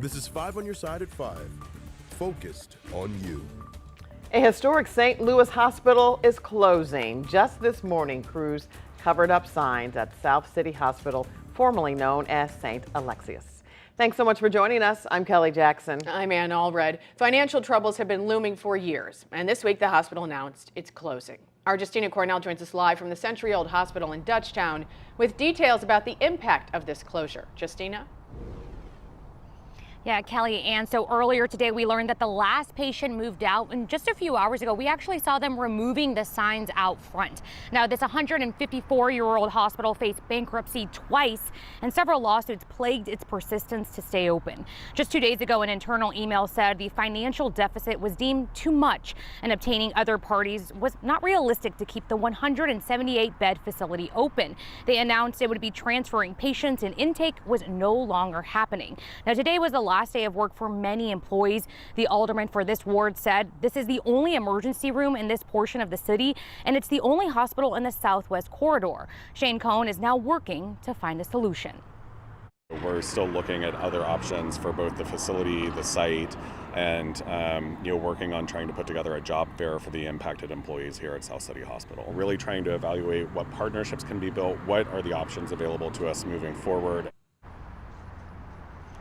This is 5 on your side at 5. Focused on you. A historic St. Louis hospital is closing. Just this morning, crews covered up signs at South City Hospital, formerly known as St. Alexius. Thanks so much for joining us. I'm Kelly Jackson. I'm Ann Allred. Financial troubles have been looming for years, and this week the hospital announced it's closing. Our Justina Cornell joins us live from the century-old hospital in Dutchtown with details about the impact of this closure. Justina? Yeah, Kelly, and so earlier today we learned that the last patient moved out, and just a few hours ago we actually saw them removing the signs out front. Now, this 154-year-old hospital faced bankruptcy twice, and several lawsuits plagued its persistence to stay open. Just 2 days ago, an internal email said the financial deficit was deemed too much, and obtaining other parties was not realistic to keep the 178-bed facility open. They announced it would be transferring patients, and intake was no longer happening. Now, today was the last day of work for many employees. The alderman for this ward said this is the only emergency room in this portion of the city, and it's the only hospital in the southwest corridor. Shane Cohn is now working to find a solution. We're still looking at other options for both the facility, the site, and working on trying to put together a job fair for the impacted employees here at South City Hospital. Really trying to evaluate what partnerships can be built, what are the options available to us moving forward.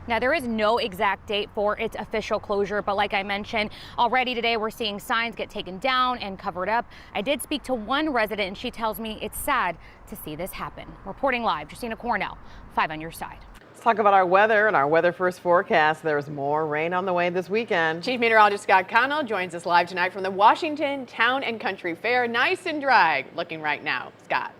Now, there is no exact date for its official closure, but like I mentioned, already today we're seeing signs get taken down and covered up. I did speak to one resident, and she tells me it's sad to see this happen. Reporting live, Justina Cornell, 5 on your side. Let's talk about our weather and our weather first forecast. There's more rain on the way this weekend. Chief Meteorologist Scott Connell joins us live tonight from the Washington Town and Country Fair. Nice and dry looking right now. Scott.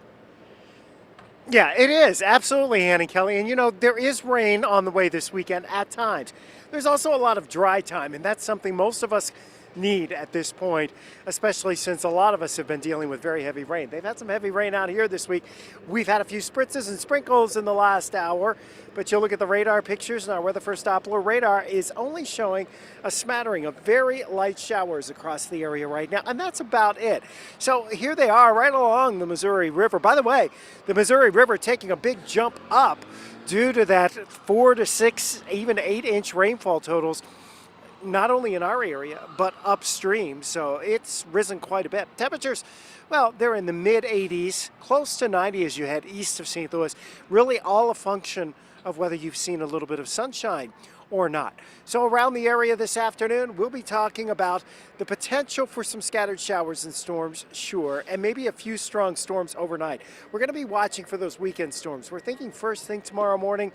Yeah, it is. Absolutely, Ann and Kelly. And there is rain on the way this weekend at times. There's also a lot of dry time, and that's something most of us need at this point, especially since a lot of us have been dealing with very heavy rain. They've had some heavy rain out here this week. We've had a few spritzes and sprinkles in the last hour, but you'll look at the radar pictures and our Weather First Doppler radar is only showing a smattering of very light showers across the area right now, and that's about it. So here they are right along the Missouri River. By the way, the Missouri River taking a big jump up due to that 4 to 6, even 8-inch rainfall totals, not only in our area, but upstream. So it's risen quite a bit. Temperatures, well, they're in the mid-80s, close to 90 as you head east of St. Louis. Really all a function of whether you've seen a little bit of sunshine or not. So around the area this afternoon, we'll be talking about the potential for some scattered showers and storms, sure, and maybe a few strong storms overnight. We're going to be watching for those weekend storms. We're thinking first thing tomorrow morning,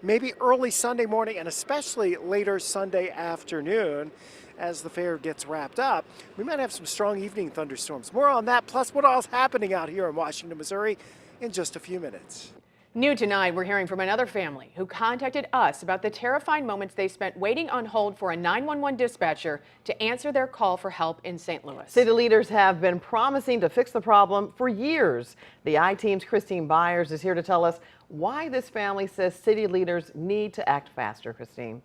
maybe early Sunday morning, and especially later Sunday afternoon as the fair gets wrapped up. We might have some strong evening thunderstorms. More on that, plus what all's happening out here in Washington, Missouri in just a few minutes. New tonight, we're hearing from another family who contacted us about the terrifying moments they spent waiting on hold for a 911 dispatcher to answer their call for help in St. Louis. City leaders have been promising to fix the problem for years. The I-Team's Christine Byers is here to tell us why this family says city leaders need to act faster. Christine.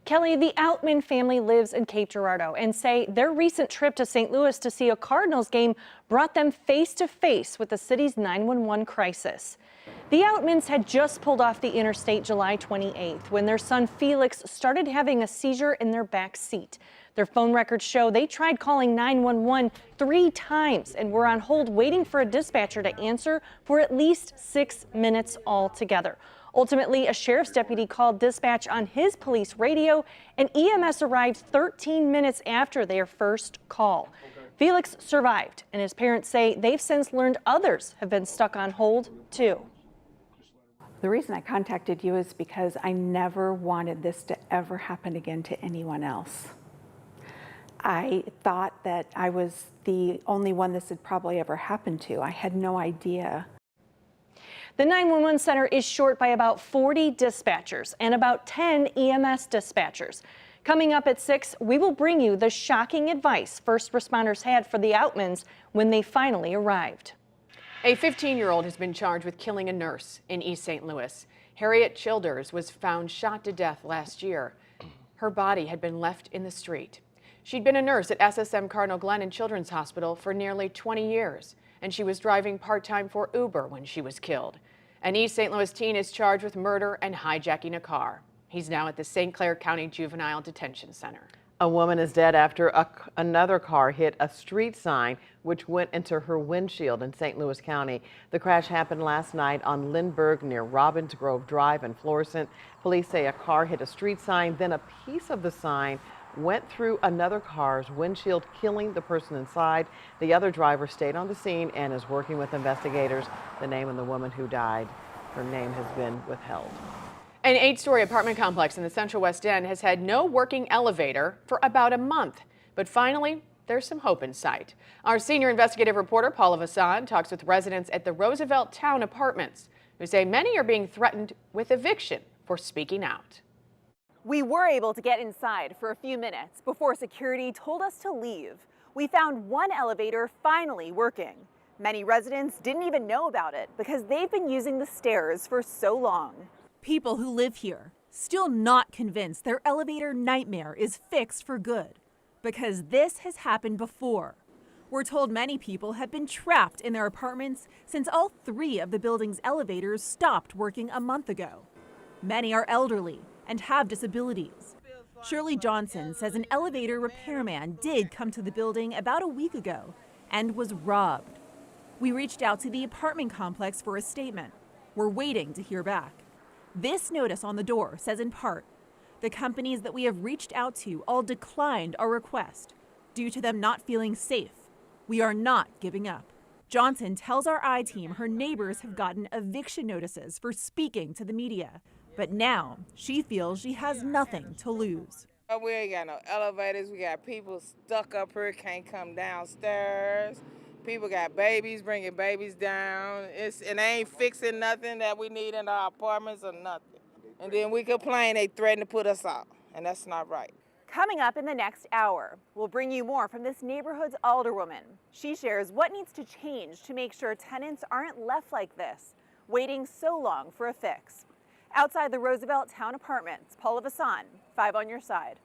Kelly, the Outman family lives in Cape Girardeau and say their recent trip to St. Louis to see a Cardinals game brought them face to face with the city's 911 crisis. The Outmans had just pulled off the interstate July 28th when their son Felix started having a seizure in their back seat. Their phone records show they tried calling 911 3 times and were on hold waiting for a dispatcher to answer for at least 6 minutes altogether. Ultimately, a sheriff's deputy called dispatch on his police radio, and EMS arrived 13 minutes after their first call. Felix survived, and his parents say they've since learned others have been stuck on hold, too. The reason I contacted you is because I never wanted this to ever happen again to anyone else. I thought that I was the only one this had probably ever happened to. I had no idea. The 911 center is short by about 40 dispatchers and about 10 EMS dispatchers. Coming up at 6, we will bring you the shocking advice first responders had for the Outmans when they finally arrived. A 15-year-old has been charged with killing a nurse in East St. Louis. Harriet Childers was found shot to death last year. Her body had been left in the street. She'd been a nurse at SSM Cardinal Glennon Children's Hospital for nearly 20 years, and she was driving part-time for Uber when she was killed. An East St. Louis teen is charged with murder and hijacking a car. He's now at the St. Clair County Juvenile Detention Center. A woman is dead after another car hit a street sign which went into her windshield in St. Louis County. The crash happened last night on Lindbergh near Robbins Grove Drive in Florissant. Police say a car hit a street sign, then a piece of the sign went through another car's windshield, killing the person inside. The other driver stayed on the scene and is working with investigators. The name of the woman who died, her name has been withheld. An 8-story apartment complex in the Central West End has had no working elevator for about a month. But finally, there's some hope in sight. Our senior investigative reporter, Paula Vassan, talks with residents at the Roosevelt Town Apartments, who say many are being threatened with eviction for speaking out. We were able to get inside for a few minutes before security told us to leave. We found one elevator finally working. Many residents didn't even know about it because they've been using the stairs for so long. People who live here still not convinced their elevator nightmare is fixed for good because this has happened before. We're told many people have been trapped in their apartments since all 3 of the building's elevators stopped working a month ago. Many are elderly and have disabilities. Shirley Johnson says an elevator repairman did come to the building about a week ago and was robbed. We reached out to the apartment complex for a statement. We're waiting to hear back. This notice on the door says in part, the companies that we have reached out to all declined our request due to them not feeling safe. We are not giving up. Johnson tells our I-team her neighbors have gotten eviction notices for speaking to the media, but now she feels she has nothing to lose. We ain't got no elevators. We got people stuck up here, can't come downstairs. People got babies, bringing babies down. And they ain't fixing nothing that we need in our apartments or nothing. And then we complain, they threaten to put us out, and that's not right. Coming up in the next hour, we'll bring you more from this neighborhood's alderwoman. She shares what needs to change to make sure tenants aren't left like this, waiting so long for a fix. Outside the Roosevelt Town Apartments, Paula Vassan, 5 on your side.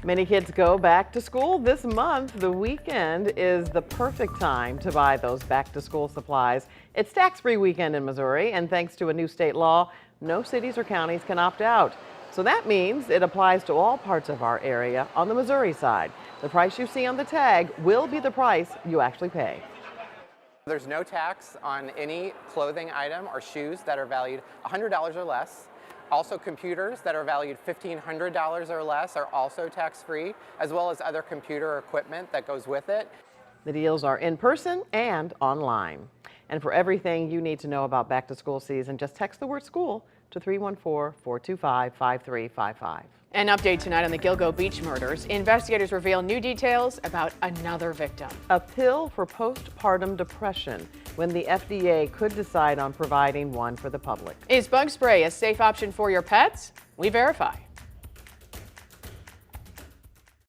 Many kids go back to school this month. The weekend is the perfect time to buy those back to school supplies. It's tax-free weekend in Missouri, and thanks to a new state law, no cities or counties can opt out. So that means it applies to all parts of our area on the Missouri side. The price you see on the tag will be the price you actually pay. There's no tax on any clothing item or shoes that are valued $100 or less. Also, computers that are valued $1,500 or less are also tax-free, as well as other computer equipment that goes with it. The deals are in person and online. And for everything you need to know about back to school season, just text the word school to 314-425-5355. An update tonight on the Gilgo Beach murders. Investigators reveal new details about another victim. A pill for postpartum depression, when the FDA could decide on providing one for the public. Is bug spray a safe option for your pets? We verify.